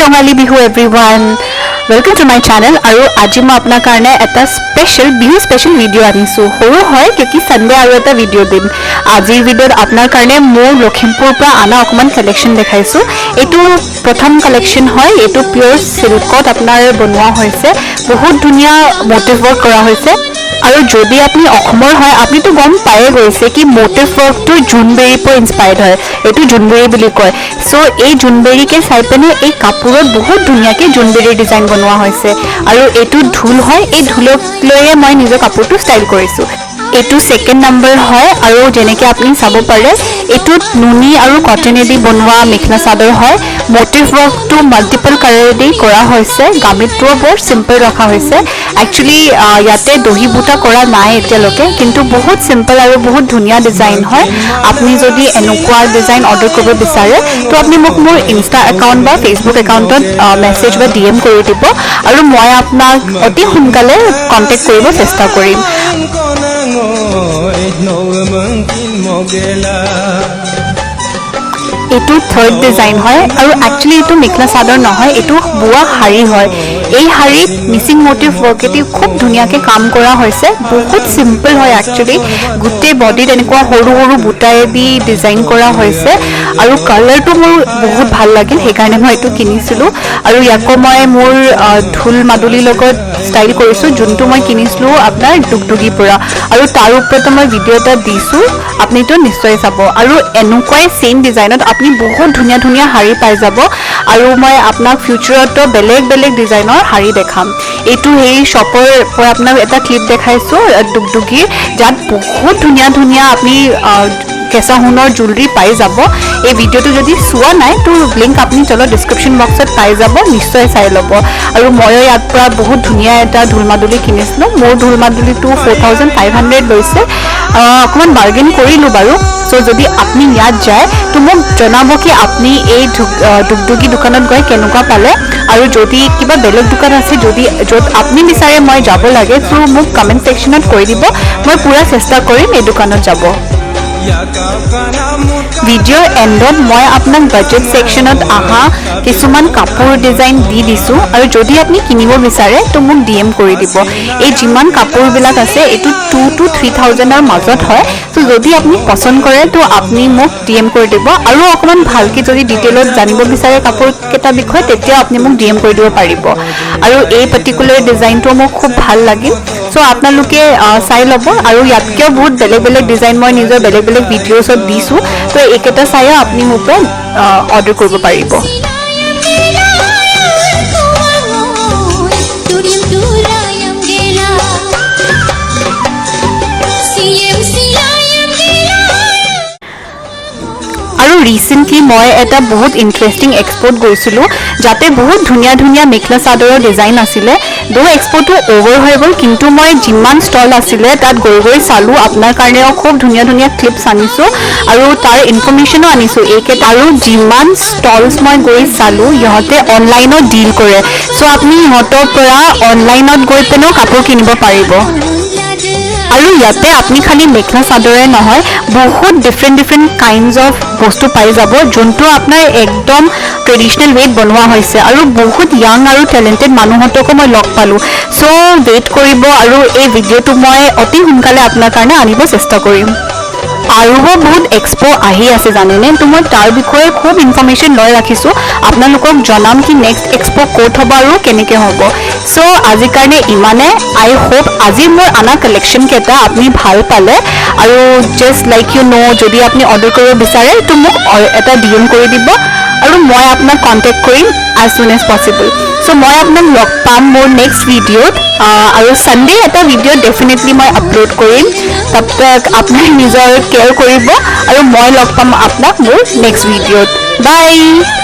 Rongali Bihu everyone welcome to my channel और आज मैं अपना कारण एट स्पेशल बिहू स्पेशल वीडियो आनिसु सरू है क्योंकि संडे और एट वीडियो दिन आज वीडियो अपना कारण मोर लखीमपुर आना अकमान कलेक्शन देखाइसु एटू प्रथम कलेक्शन है एटू प्योर सिल्कत अपना बनवा बहुत धुनिया मोटिव वर्क करा होइसे और जदि अपनी अखमर है अपनी तो गम पाए गई कि मोटिव वर्क तो जूनबेरी पर इन्स्पायर्ड है ये जूनबेरी बुली कय सो ये जूनबेरी के चाई पेने ये कापोर बहुत धुनिया के जूनबेरी डिजाइन बनवा होइसे और ये ढोल है ये ढोलक लये मैं निजर कापोरটো स्टाइल करिसु एटू सेकेंड नम्बर है और जेनेके अपनी चाब पारे एटूत नुनी और कटनेदी बनवा मेखला चादर है मोटिव वर्क तो मल्टिपल कालारेदी करा होइसे गामितो बर सिम्पल रखा होइसे एक्चुअली याते दही बुटा करा नाइ एतियालके किन्तु बहुत सिम्पल और बहुत धुनिया डिजाइन है अपनी जदि एनुकुआ डिजाइन अर्डर करब बिचारे तो अपनी मोक मोर इंस्टा एकाउंट बा फेसबुक एकाउंटत मेसेज बा डीएम करि दिब और मैं आपनाक अति सोनकाले कन्टेक्ट करिब चेष्टा करिम एटू थर्ड डिजाइन है और एक्चुअली ये मेखला चादर नहय एटू बुआ हारी है এই হাৰিত মিচিং মোটিভ वर्केटी खूब धुनिया के काम करा होइसे बहुत सिम्पल है एक्चुअली गोटे बॉडीत एनेकुआ सरू सरू बुटाएदी डिजाइन करा होइसे और कलरটো मोर बहुत ভাল লাগিल हेकाৰণে মই एटू किनिसिलु और याको मैं मोर ढोल मादुली लगत स्टाइल करिसु जोनটো मैं किनिसिलु आपनार डुगडुगी पुरा और तार ऊपर मैं भिडिओ এটা दिसु আপনি तो निश्चय चाब और एनुकुৱাই सेम डिजाइनत আপনি बहुत धुनिया धुनिया हारी पाई যাব और मैं आपनाक फ्यूचरत बेलेग बेलेग डिजाइनर हारी देखाम एटू हेई शपर पर आपनाक एटा क्लिप देखाइसु डुगडुगीर जात बहुत धुनिया धुनिया अपनी केঁচা সোণৰ জুৱেলাৰী পাই যাব এই ভিডিওটো যদি চোৱা নাই তো লিংক আপুনি তলত ডেসক্ৰিপশন বক্সত পাই যাব নিশ্চয় চাই ল'ব আৰু মই ইয়াত পৰা বহুত ধুনিয়া এটা ঢোলমাদুলি কিনিছিলো মোৰ ঢোলমাদুলিটো 4500 লৈছে অকমান বাৰ্গেন কৰিলো বাৰু সো যদি আপনি ইয়াত যায় তো মোক জনাব কি আপনি এই ডুগডুগি দোকানত গৈ কেনেকুৱা পালে আৰু যদি কিবা বেলেগ দোকান আছে যদি যত আপনি বিচাৰে মই যাব লাগে তো মোক কমেন্ট সেকশনত কৈ দিব মই পুৰা চেষ্টা কৰিম এই দোকানত যাব भिडिओ एंडत मैं आपनाक बजेट सेक्शनत आहा किछुमान कापोर डिजाइन दी दिसु और जदि आपनि किनिब बिचारे तो मुक डीएम करि दिब ए जिमान कापोर बिलाक आछे एटु 2 to 3000 মাজত হয় सो जदि आपनि पसंद करे तो आपनि मुक डीएम करि दिब और अकमान भालके जदि डिटेलत जानिब बिचारे कापोर केटा बिखय तेतिया आपनि मुक डीएम करि दिब पारिब और ए पार्टिकुलर डिजाइनটো मुक खूब ভাল লাগিल सो आपनालोके चाइ लब और यातके बहुत बेलेग बेलेग डिजाइन मैं निजर बेलेग बेलेग भिडिओसत दिसु तो एकेटा चाइ आपनि मोर अर्डर करिब पारिब रिसेंटली मैं एटा बहुत इंटरेस्टिंग एक्सपोर्ट गईसिलो जाते बहुत धुनिया धुनिया मेखला चादर डिजाइन आसिले दो एक्सपोर्टो ओवर हो गल किंतु मैं जिमान स्टल आसिले तात गई गई चालू आपनार कारणे खूब धुनिया धुनिया क्लिप्स आनिसो और तार इनफरमेशनो आनिसो एकेटा और जिमान स्टल्स मैं गई चालू इहते ऑनलाइनो डील करे सो आपनि इहतर পৰা ऑनलाइनत गई पेनो कापोर किनिब पारिब और इते अपनी खाली मेखला चादरे নহয় बहुत डिफरेंट डिफरेंट काइंड्स अफ बस्तु पाई যাব जोंतो अपना एकदम ट्रेडिशनल वेट बनवा होइसे और बहुत यंग और टैलेंटेड मानुहतको मैं लग पालू सो वेट करिब और ए भिडिओটো मैं अति सोनकाले आपनार कारणे आनिब चेष्टा करिम और बहुत एक्सपो आहि आछे जानेने तो मैं तार विषय खूब इनफरमेशन लय राखिसु आपनालोকক जनाम कि नेक्स्ट एक्सपो कत हब और केनेके हब सो आजिर कारणे इमाने आई होप আজি मोर आना कलेक्शन केटा आपनि ভাল पाले और जस्ट लाइक यू नो जदि आपनि अर्डर करिब बिचारे तो मोक एटा डीएम करि दिब और मैं आपनाक कन्टेक्ट करिम एज सुन एज पसिबल सो मैं आपनाक लग पाम मोर नेक्स्ट भिडिओत और संडे एटा भिडिओ डेफिनेटली मैं अपलोड करिम तब तक आपनि निजर केयर करिब और मैं लग पाम आपनाक मोर नेक्स्ट भिडिओत बाय